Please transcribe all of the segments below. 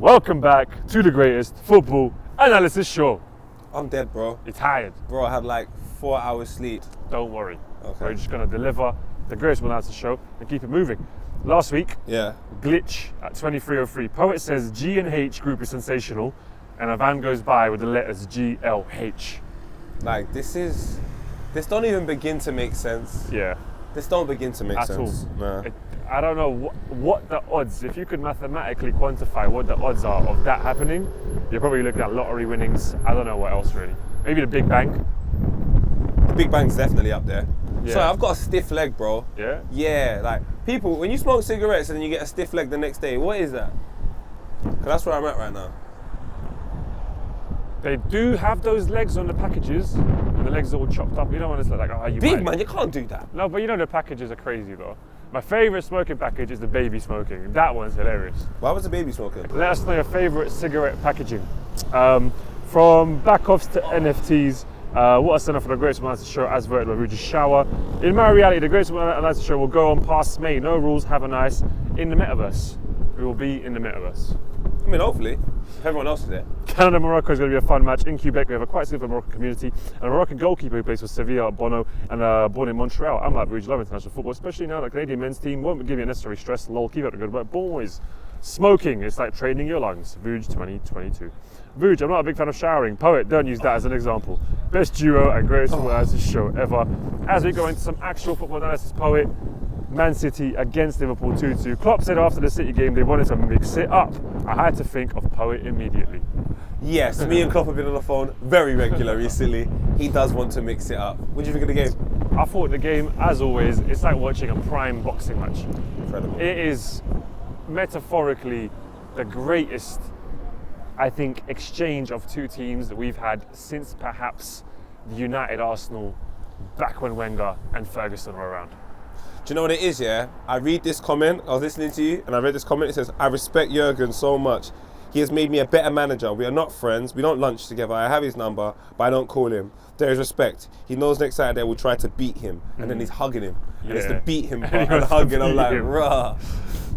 Welcome back to the greatest football analysis show. I'm dead, bro. You're tired. Bro, I had like 4 hours sleep. Don't worry. Okay. We're just going to deliver the greatest football analysis show and keep it moving. Last week, glitch at 23:03. Poet says G and H group is sensational, and a van goes by with the letters GLH. Like, this don't even begin to make sense. Yeah. This don't begin to make At sense. all. Nah. I don't know what the odds, if you could mathematically quantify what the odds are of that happening, you're probably looking at lottery winnings. I don't know what else really. Maybe the Big Bang. The Big Bang's definitely up there. Yeah. So I've got a stiff leg, bro. Yeah? Yeah, like, people, when you smoke cigarettes and then you get a stiff leg the next day, what is that? Because that's where I'm at right now. They do have those legs on the packages, and the legs are all chopped up. You know when it's like, oh, you Big man, you can't do that. No, but you know the packages are crazy though. My favourite smoking package is the baby smoking. That one's hilarious. Why was the baby smoking? Let us know your favourite cigarette packaging. From back-offs to NFTs, what a send-off for the Greatest Analysis Show as voted by Rudy's Shower. In my reality, the Greatest Analysis Show will go on past May. No rules, have a nice. In the metaverse. We will be in the metaverse. I mean, hopefully, if everyone else is there. Canada-Morocco is going to be a fun match. In Quebec, we have a quite significant Moroccan community, and a Moroccan goalkeeper who plays for Sevilla, Bono, and born in Montreal. I'm like, Rudy, love international football, especially now the Canadian men's team won't give you necessary stress. Lol, keep up the good work. Boys, smoking, it's like training your lungs. Vuj 2022. Vuj, I'm not a big fan of showering. Poet, don't use that as an example. Best duo and greatest football analysis show ever. As we go into some actual football analysis, Poet, Man City against Liverpool 2-2. Klopp said after the City game they wanted to mix it up. I had to think of Poet immediately. Yes, me and Klopp have been on the phone very regular recently. He does want to mix it up. What do you think of the game? I thought the game, as always, it's like watching a prime boxing match. Incredible. It is metaphorically the greatest, I think, exchange of two teams that we've had since perhaps the United Arsenal back when Wenger and Ferguson were around. Do you know what it is, yeah? I read this comment, I was listening to you, and I read this comment, it says, I respect Jurgen so much. He has made me a better manager. We are not friends, we don't lunch together, I have his number, but I don't call him. There is respect. He knows next Saturday we'll try to beat him, and then he's hugging him. And it's to beat him, and hugging, I'm like, rah.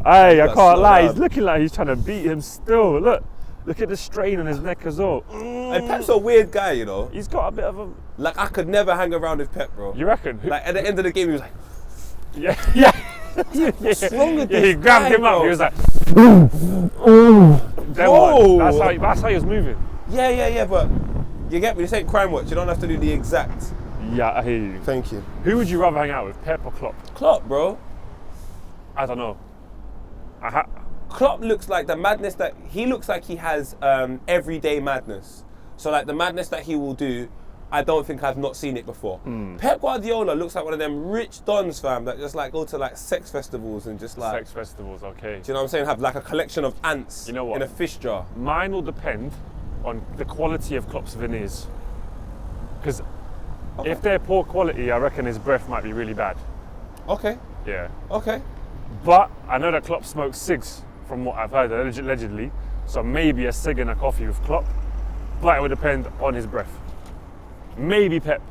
Hey, I can't lie, he's looking like he's trying to beat him still. Look at the strain on his neck as well. And Pep's a weird guy, you know? He's got a bit of a... Like, I could never hang around with Pep, bro. You reckon? Like, at the end of the game, he was like... Yeah. What's wrong with this he grabbed guy, him up, bro? he was like... That's how he was moving. Yeah, but you get me, this ain't Crime Watch, you don't have to do the exact. Yeah, I hear you. Thank you. Who would you rather hang out with, Pep or Klopp? Klopp, bro. I don't know. Klopp looks like the madness that, he looks like he has everyday madness. So like the madness that he will do, I don't think I've not seen it before. Pep Guardiola looks like one of them rich dons, fam, that just like go to like sex festivals and just like... Sex festivals, okay. Do you know what I'm saying? Have like a collection of ants you know what? in a fish jar. Mine will depend on the quality of Klopp's veneers. Because if they're poor quality, I reckon his breath might be really bad. Okay. Yeah. Okay. But I know that Klopp smokes cigs, from what I've heard, allegedly. So maybe a cig and a coffee with Klopp. But it would depend on his breath. Maybe Pep.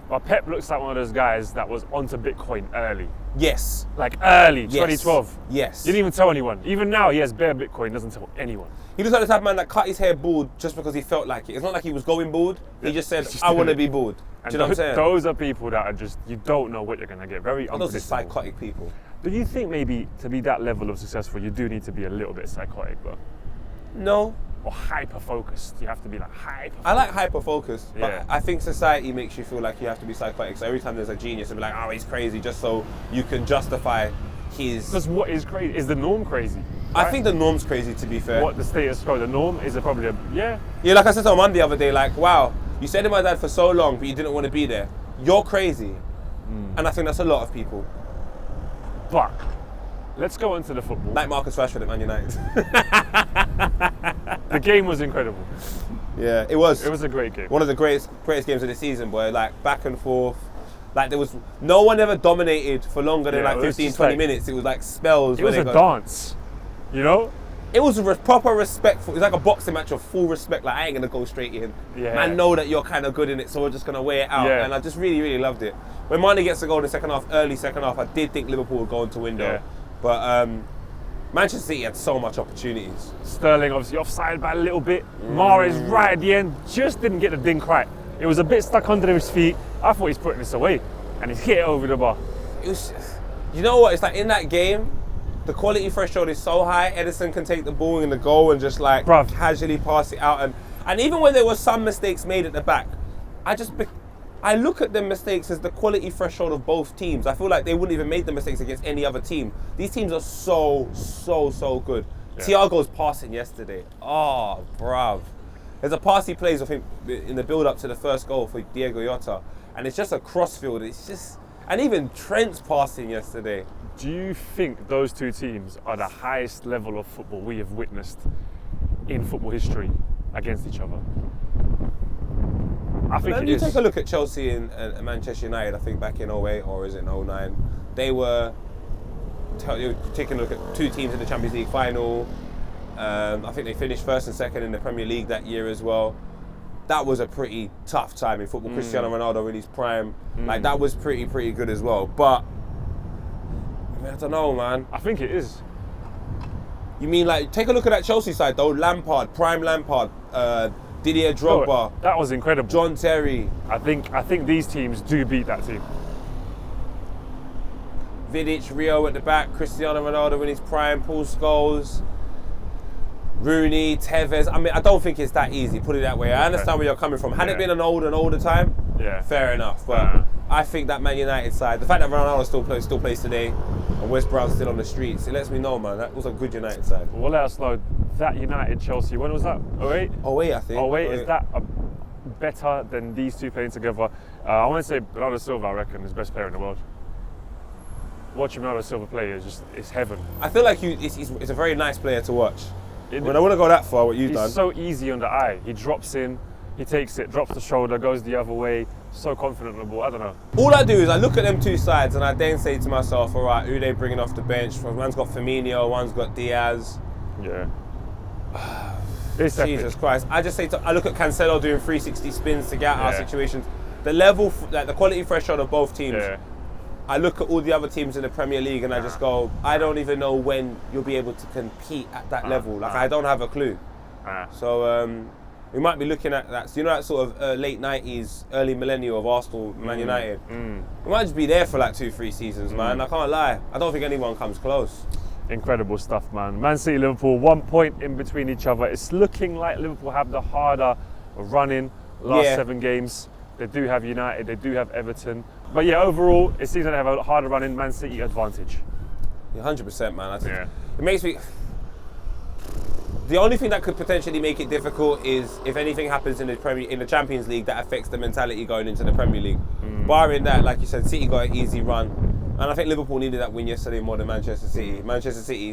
But Pep looks like one of those guys that was onto Bitcoin early. Yes. Like early, Yes. 2012. Yes. Didn't even tell anyone. Even now, he has bare Bitcoin, doesn't tell anyone. He looks like the type of man that cut his hair bald just because he felt like it. It's not like he was going bald. He just said, I want to be bald. Do you know what I'm saying? Those are people that are just, you don't know what you're going to get. Very unpredictable. Those are psychotic people. Do you think maybe to be that level of successful, you do need to be a little bit psychotic, though? No. Or hyper-focused. You have to be like hyper-focused. I like hyper-focused, but Yeah. I think society makes you feel like you have to be psychotic. So every time there's a genius, they'll be like, oh, he's crazy, just so you can justify his... Because what is crazy? Is the norm crazy? I right? think the norm's crazy, to be fair. What the status quo, the norm is probably a, yeah. Yeah, like I said to Oman the other day, like, wow, you stayed with my dad for so long, but you didn't want to be there. You're crazy. And I think that's a lot of people. But let's go into the football. Like Marcus Rashford at Man United. The game was incredible. Yeah, it was. It was a great game. One of the greatest games of the season, boy. Like, back and forth. Like, there was... No one ever dominated for longer than Yeah, like it was 15, just 20 like- minutes. It was like spells. It was a dance, you know? It was a proper respectful. It was like a boxing match of full respect. Like, I ain't gonna go straight in. Yeah. Man, know that you're kind of good in it, so we're just gonna weigh it out. Yeah. And I just really, really loved it. When Mane gets a goal in the second half, early second half, I did think Liverpool were going to win though. Yeah. But Manchester City had so much opportunities. Sterling obviously offside by a little bit. Mahrez right at the end just didn't get the dink right. It was a bit stuck under his feet. I thought he's putting this away, and he's hit it over the bar. It was, you know what? It's like in that game, the quality threshold is so high. Edison can take the ball in the goal and just like casually pass it out, and even when there were some mistakes made at the back, I look at the mistakes as the quality threshold of both teams. I feel like they wouldn't even make the mistakes against any other team. These teams are so good. Yeah. Thiago's passing yesterday. Oh, bruv. There's a pass he plays, I think, in the build-up to the first goal for Diego Jota, and it's just a crossfield. It's just, and even Trent's passing yesterday. Do you think those two teams are the highest level of football we have witnessed in football history against each other? I think you take a look at Chelsea and Manchester United, I think back in 08 or is it 09, they were taking a look at two teams in the Champions League final. I think they finished first and second in the Premier League that year as well. That was a pretty tough time in football. Cristiano Ronaldo in his prime, like that was pretty good as well. But I mean, I don't know, man. I think it is. You mean like take a look at that Chelsea side though? Lampard, prime Lampard. Didier Drogba. That was incredible. John Terry. I think these teams do beat that team. Vidic, Rio at the back, Cristiano Ronaldo in his prime, Paul Scholes, Rooney, Tevez. I mean, I don't think it's that easy, put it that way. I understand where you're coming from. Had it been an older time, fair enough. But I think that Man United side, the fact that Ronaldo still plays today and West Brown's still on the streets, it lets me know, man, that was a good United side. Well, let us know. That United Chelsea, when was that? 08? 08, I think. 08, is that better than these two playing together? I want to say Bernardo Silva, I reckon, is the best player in the world. Watching Bernardo Silva play is just, it's heaven. I feel like he's a very nice player to watch. I mean, I wouldn't go that far, what you've done. He's so easy on the eye. He drops in, he takes it, drops the shoulder, goes the other way, so confident on the ball. I don't know. All I do is I look at them two sides and I then say to myself, all right, who are they bringing off the bench? One's got Firmino, one's got Diaz. Yeah. Jesus Christ. I look at Cancelo doing 360 spins to get out of situations. The level, like the quality threshold of both teams. Yeah. I look at all the other teams in the Premier League and I just go, I don't even know when you'll be able to compete at that level. Like, I don't have a clue. So we might be looking at that. So, you know, that sort of late 90s, early millennial of Arsenal, Man United. We might just be there for like 2-3 seasons, man. I can't lie. I don't think anyone comes close. Incredible stuff, man. Man City, Liverpool, 1 point in between each other. It's looking like Liverpool have the harder running last 7 games. They do have United, they do have Everton. But yeah, overall, it seems like they have a harder running Man City advantage. Yeah, 100%, man. I think it makes me... The only thing that could potentially make it difficult is if anything happens in the Champions League that affects the mentality going into the Premier League. Barring that, like you said, City got an easy run. And I think Liverpool needed that win yesterday more than Manchester City. Manchester City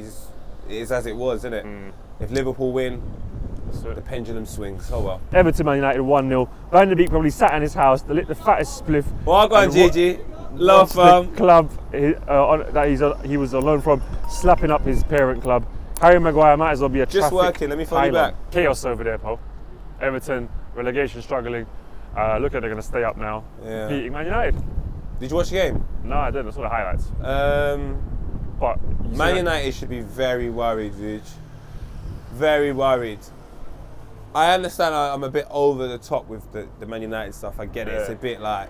is as it was, isn't it? If Liverpool win, the pendulum swings. Oh well. Everton Man United 1-0. Van der Beek probably sat in his house, lit the fattest spliff. Well, go on, Gigi. Love the club that he was on loan from, slapping up his parent club. Harry Maguire might as well be a just working. Let me follow you back. Chaos over there, Paul. Everton relegation struggling. Look like they're going to stay up now. Yeah. Beating Man United. Did you watch the game? No, I didn't. I saw the highlights. But Man United should be very worried, Vuj. Very worried. I understand I'm a bit over the top with the Man United stuff. I get it. It's a bit like,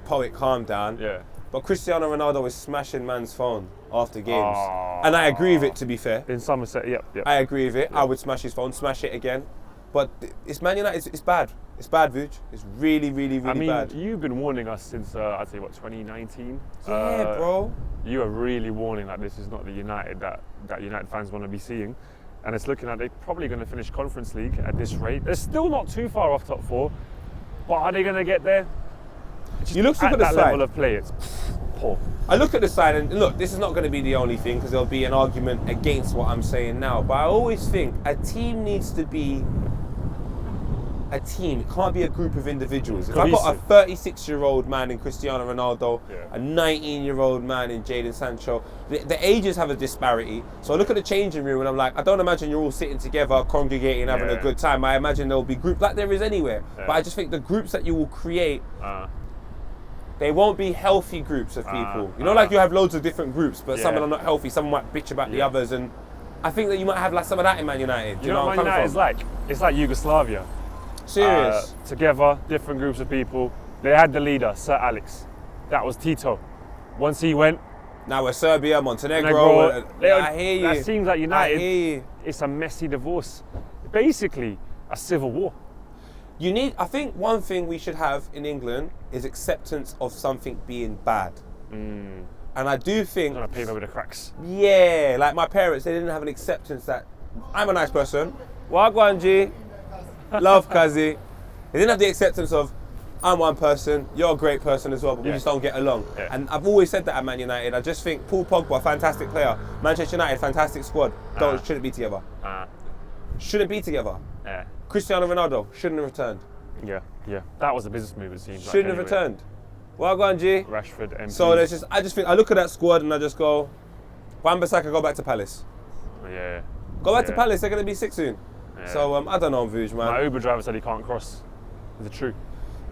poet, calm down. Yeah. But Cristiano Ronaldo is smashing man's phone after games. And I agree with it, to be fair. In Somerset, yep. I agree with it. I would smash his phone, smash it again. But it's Man United, it's bad. It's bad, Vuj. It's really bad. You've been warning us since, I'd say, 2019? Yeah, bro. You are really warning that this is not the United that United fans want to be seeing. And it's looking like they're probably going to finish Conference League at this rate. They're still not too far off top 4, but are they going to get there? You look at the that side. level of play, it's poor. I look at the side and look, this is not going to be the only thing because there'll be an argument against what I'm saying now. But I always think a team needs to be a team. It can't be a group of individuals. If I've got a 36-year-old man in Cristiano Ronaldo, a 19-year-old man in Jadon Sancho, the ages have a disparity. So I look at the changing room and I'm like, I don't imagine you're all sitting together, congregating, having a good time. I imagine there'll be groups like there is anywhere. But I just think the groups that you will create, they won't be healthy groups of people. You know, like you have loads of different groups, but some are not healthy. Some might bitch about the others, and I think that you might have like some of that in Man United. You know what Man United is like? It's like Yugoslavia. Serious. Together, different groups of people. They had the leader, Sir Alex. That was Tito. Once he went, now we're Serbia, Montenegro. I hear you. That seems like United. I hear you. It's a messy divorce. Basically, a civil war. I think one thing we should have in England is acceptance of something being bad. And I do think... I'm going to pave over the cracks. Yeah, like my parents, they didn't have an acceptance that I'm a nice person. Wagwan G, love Kazi. They didn't have the acceptance of I'm one person, you're a great person as well, but we just don't get along. Yeah. And I've always said that at Man United. I just think Paul Pogba, fantastic player. Manchester United, fantastic squad. Shouldn't be together. Shouldn't be together. Yeah. Cristiano Ronaldo shouldn't have returned. Yeah. That was a business move, it seems. Shouldn't have returned. Wagwan G. Rashford, MP. So I just think, I look at that squad and I just go, Wan-Bissaka, go back to Palace. Yeah. Go back to Palace, they're going to be sick soon. Yeah. So I don't know, Vuj, man. My Uber driver said he can't cross. Is it true?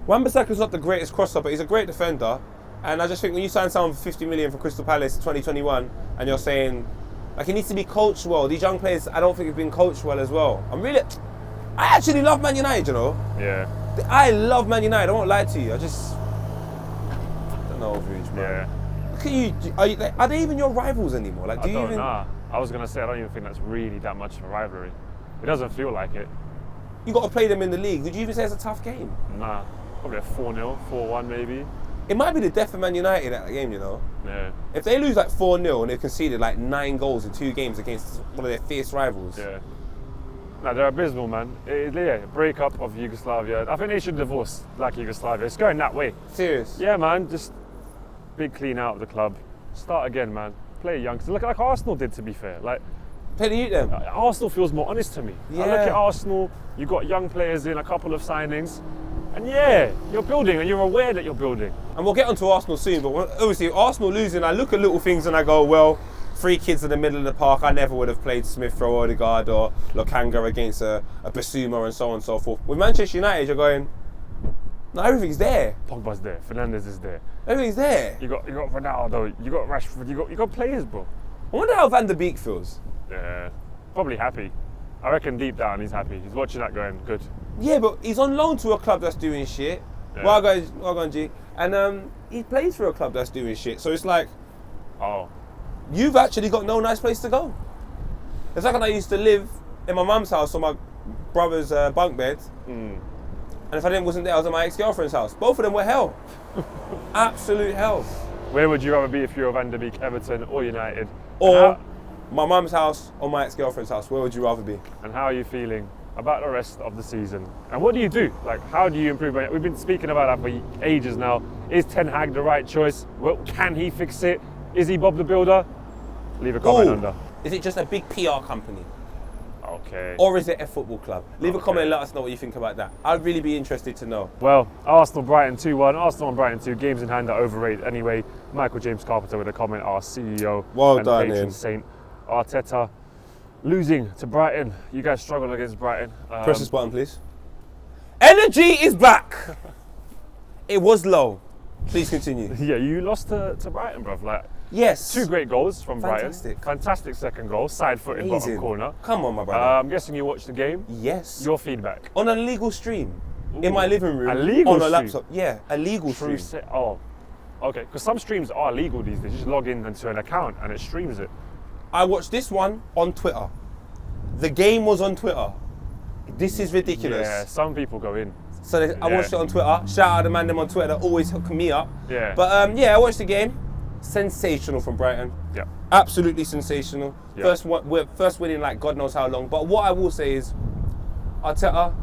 Wan-Bissaka's not the greatest crosser, but he's a great defender. And I just think when you sign someone for 50 million for Crystal Palace 2021, and you're saying, like, he needs to be coached well. These young players, I don't think have been coached well as well. I actually love Man United, you know. Yeah. I love Man United. I won't lie to you. I don't know, Vuj, man. Yeah. Look at you. Are they even your rivals anymore? Like, do you even? Nah. I was gonna say I don't even think that's really that much of a rivalry. It doesn't feel like it. You got to play them in the league. Would you even say it's a tough game? Nah. Probably a 4-0, 4-1 maybe. It might be the death of Man United at that game, you know. Yeah. If they lose like 4-0 and they've conceded like 9 goals in 2 games against one of their fierce rivals. Yeah. No, they're abysmal, man. Breakup of Yugoslavia. I think they should divorce like Yugoslavia. It's going that way. Serious? Yeah, man. Just big clean out of the club. Start again, man. Play youngsters. Look like Arsenal did, to be fair. Like, play the youth then. Arsenal feels more honest to me. Yeah. I look at Arsenal. You got young players in, a couple of signings, and you're building, and you're aware that you're building. And we'll get onto Arsenal soon. But obviously, Arsenal losing, I look at little things and I go, well, 3 kids in the middle of the park. I never would have played Smith Rowe, Odegaard, or Lokanga against a Basuma and so on and so forth. With Manchester United, you're going, no, everything's there. Pogba's there. Fernandes is there. Everything's there. You got Ronaldo. You got Rashford. You got players, bro. I wonder how Van der Beek feels. Yeah, probably happy. I reckon deep down he's happy. He's watching that going, good. Yeah, but he's on loan to a club that's doing shit. Yeah. Well gone, G. And he plays for a club that's doing shit. So it's like, you've actually got no nice place to go. It's like when I used to live in my mum's house on my brother's bunk bed. And if I wasn't there, I was at my ex-girlfriend's house. Both of them were hell. Absolute hell. Where would you rather be if you were Van der Beek, Everton or United? Or my mum's house or my ex-girlfriend's house? Where would you rather be? And how are you feeling about the rest of the season? And what do you do? Like, how do you improve? We've been speaking about that for ages now. Is Ten Hag the right choice? Well, can he fix it? Is he Bob the Builder? Leave a comment under. Is it just a big PR company? Okay. Or is it a football club? Leave a comment and let us know what you think about that. I'd really be interested to know. Well, Arsenal-Brighton 2-1. Arsenal and Brighton 2. Games in hand are overrated anyway. Michael James Carpenter with a comment, our CEO well and done, patron saint. Arteta losing to Brighton. You guys struggled against Brighton. Press this button, please. Energy is back. It was low. Please continue. Yeah, you lost to Brighton, bruv. Like, yes. 2 great goals from Fantastic. Brighton. Fantastic second goal. Side foot in bottom corner. Come on, my brother. I'm guessing you watched the game. Yes. Your feedback. On an illegal stream. In my living room. A legal on a stream? laptop. Yeah, a legal stream. Okay. Because some streams are legal these days. You just log in into an account and it streams it. I watched this one on Twitter. The game was on Twitter. This is ridiculous. Yeah, some people go in. So I watched it on Twitter. Shout out to the man them on Twitter that always hooking me up. Yeah. But I watched the game. Sensational from Brighton. Yeah. Absolutely sensational. Yeah. First win in like God knows how long. But what I will say is, Arteta,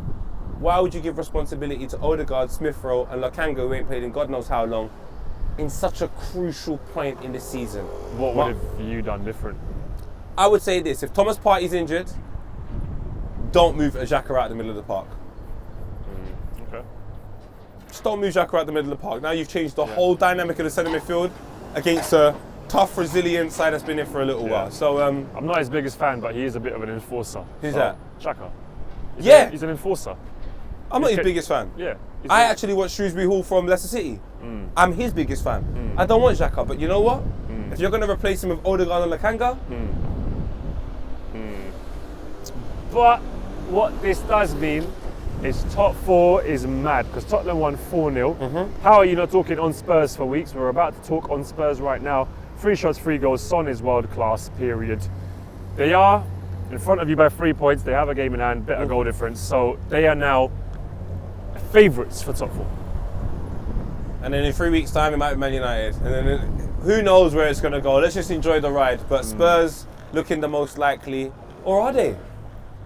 why would you give responsibility to Odegaard, Smith Rowe, and Lokanga, who ain't played in God knows how long, in such a crucial point in the season? What would have you done different? I would say this: if Thomas Partey's injured, don't move Xhaka out the middle of the park. Okay. Just don't move Xhaka out the middle of the park. Now you've changed the whole dynamic of the centre midfield against a tough, resilient side that's been in for a little while. So I'm not his biggest fan, but he is a bit of an enforcer. Who's that? Xhaka. He's an enforcer. I'm not his biggest fan. Yeah. I actually watched Shrewsbury Hall from Leicester City. I'm his biggest fan. I don't want Xhaka, but you know what? If you're going to replace him with Odegaard and Lokanga, But what this does mean is top 4 is mad because Tottenham won 4-0. How are you not talking on Spurs for weeks? We're about to talk on Spurs right now. 3 shots, 3 goals. Son is world class, period. They are in front of you by 3 points. They have a game in hand, better goal difference. So they are now favourites for top 4. And then in 3 weeks' time, it might be Man United. And then who knows where it's going to go. Let's just enjoy the ride. But Spurs looking the most likely. Or are they?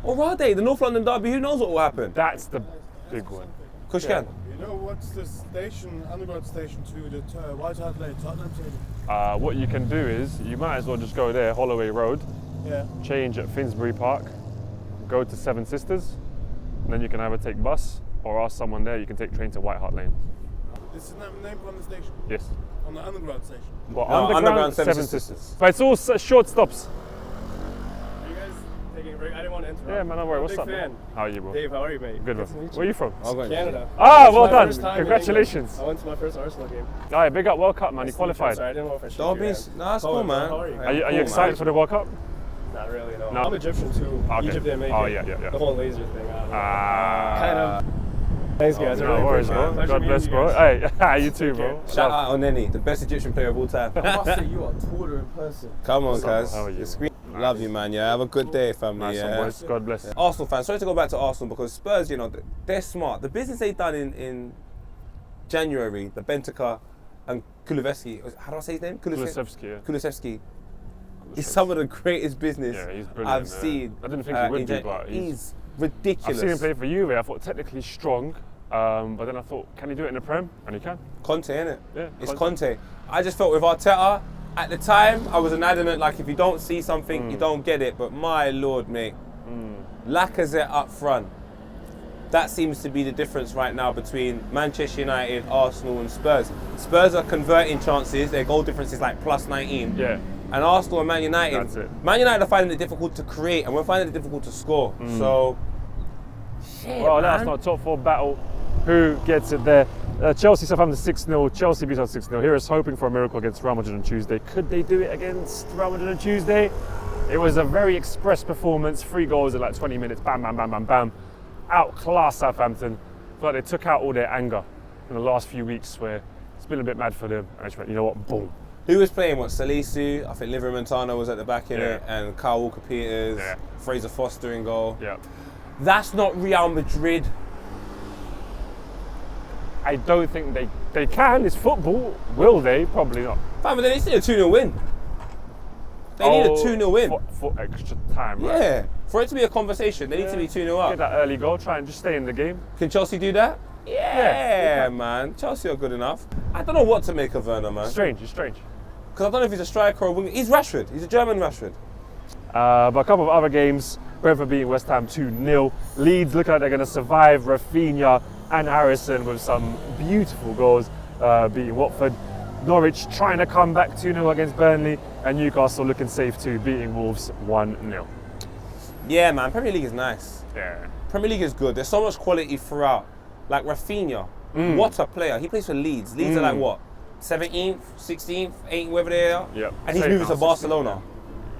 Or are they? The North London derby, who knows what will happen? That's the big one. Kushkan. You know what's the station, underground station to the White Hart Lane, Tottenham Stadium? What you can do is, you might as well just go there, Holloway Road, change at Finsbury Park, go to Seven Sisters, and then you can either take bus or ask someone there, you can take train to White Hart Lane. This is the name on the station? Yes. On the underground station? Well, No, underground Seven Sisters. But it's all short stops. Are you guys taking a break? I didn't want to interrupt. Yeah, man, don't worry. I'm a What's big up? fan. Man? How are you, bro? Dave, how are you, mate? Good, Nice to man. meet you. Where are you from? Canada. Ah, It's well my done. first time in Congratulations. England. I went to my first Arsenal game. All right, big up World Cup, man. You qualified. Sorry, I didn't know if I should. Don't be. Nah, that's cool, man. How are you? Are you Cool, excited man. for the World Cup? Not really, no. No. I'm Egyptian too. Okay. Egypt didn't make Oh, it. yeah. The whole laser thing. I don't know. Kind kind of. Thanks, guys. I No really worries, appreciate bro. it. Pleasure God meeting bless, you bro. guys. Hey, you too, bro. Shout out on Nenny, the best Egyptian player of all time. I must say you are taller in person. Come on, What's up, guys. how are you? Love you, man. Yeah, have a good day, family. Nice one, Yeah. boys. God bless. Arsenal fans, sorry to go back to Arsenal because Spurs, you know, they're smart. The business they've done in January, the Benteke and Kulusevski, how do I say his name? Kulusevski, yeah. Kulusevski. Is some of the greatest business Yeah, he's brilliant. I've seen. I didn't think he would in be, but he's I've ridiculous. seen him play for Juve. I thought technically strong, but then I thought, can he do it in the Prem? And he can. Conte, innit? Yeah, It's Conte. Conte. I just felt with Arteta, at the time, I was an adamant, like, if you don't see something, you don't get it. But my lord, mate, Lacazette up front, that seems to be the difference right now between Manchester United, Arsenal and Spurs. Spurs are converting chances, their goal difference is like plus 19. Yeah. And Arsenal and Man United, That's it. Man United are finding it difficult to create and we're finding it difficult to score. So, shit, Well, man. that's not a top 4 battle. Who gets it there? Chelsea, Southampton 6-0. Chelsea beat us 6-0. Here is hoping for a miracle against Real Madrid on Tuesday. Could they do it against Real Madrid on Tuesday? It was a very express performance. 3 goals in like 20 minutes. Bam, bam, bam, bam, bam. Outclassed Southampton. But they took out all their anger in the last few weeks where it's been a bit mad for them. And I just went, you know what? Boom. Who was playing? What, Salisu? I think Liver Montano was at the back in it, and Kyle Walker-Peters, Yeah. Fraser Foster in goal. Yeah. That's not Real Madrid. I don't think they can. It's football. Will they? Probably not. Fine, but they need a 2-0 win. They need a 2-0 win. For extra time, right? Yeah. For it to be a conversation, they need to be 2-0 Get up. that early goal. Try and just stay in the game. Can Chelsea do that? Yeah, Yeah, man. Chelsea are good enough. I don't know what to make of Werner, man. Strange. It's strange. Because I don't know if he's a striker or a winger. He's Rashford. He's a German Rashford. But a couple of other games, Brentford beating West Ham 2-0. Leeds looking like they're going to survive. Rafinha and Harrison with some beautiful goals beating Watford. Norwich trying to come back 2-0 against Burnley. And Newcastle looking safe too, beating Wolves 1-0. Yeah, man. Premier League is nice. Yeah. Premier League is good. There's so much quality throughout. Like Rafinha. What a player. He plays for Leeds. Leeds are like what? 17th, 16th, 18th, wherever they are. Yep. And he's Safe moving now, to Barcelona.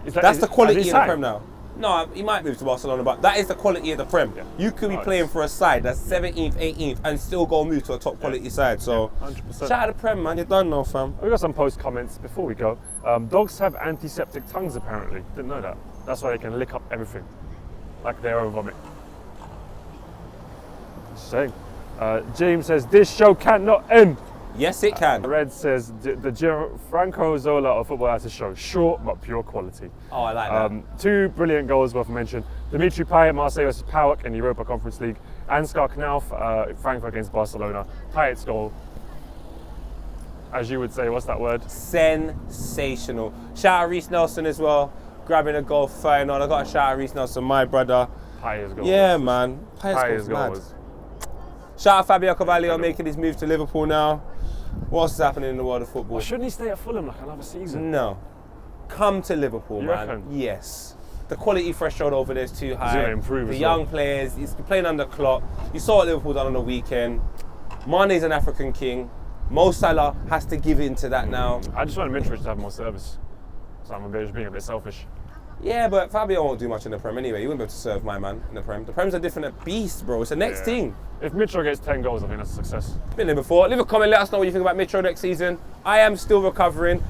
has That's the he quality in the signed? Prem now. No, he might move to Barcelona, but that is the quality of the Prem. Yeah. You could be Nice. playing for a side that's 17th, 18th, and still go move to a top quality side. So, 100%. shout out to Prem, man. You're done now, fam. We've got some post comments before we go. Dogs have antiseptic tongues apparently. Didn't know that. That's why they can lick up everything. Like their own vomit. Just saying. James says, this show cannot end. Yes, it can. Red says, the Franco Zola of Football as a show. Short, but pure quality. Oh, I like that. 2 brilliant goals worth mention. Dimitri Payet, Marseille versus Pawuk in Europa Conference League. Ansgar Knauf, Frankfurt against Barcelona. Payet's goal. As you would say, what's that word? Sensational. Shout out Reece Nelson as well. Grabbing a goal, firing on. I got a shout out Reece Nelson, my brother. Payet's goal. Yeah, man. Payet's Payet's goal's goal mad. was Shout out Fabio Carvalho making his move to Liverpool now. What else is happening in the world of football? Well, shouldn't he stay at Fulham like another season? No. Come to Liverpool, You man. reckon? Yes. The quality threshold over there is too high. gonna improve the as young well. players, he's playing under Klopp. You saw what Liverpool done on the weekend. Mane's an African king. Mo Salah has to give in to that now. I just want Mitrovic to have more service. So I'm just being a bit selfish. Yeah, but Fabio won't do much in the Prem anyway. He wouldn't be able to serve my man in the Prem. The Prem's a different beast, bro. It's the next team. If Mitro gets 10 goals, I think that's a success. Been there before. Leave a comment, let us know what you think about Mitro next season. I am still recovering.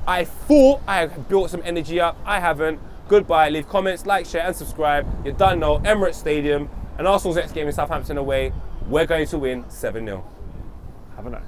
I thought I had built some energy up. I haven't. Goodbye. Leave comments, like, share, and subscribe. You're done now. Emirates Stadium. And Arsenal's next game in Southampton away. We're going to win 7-0. Have a nice.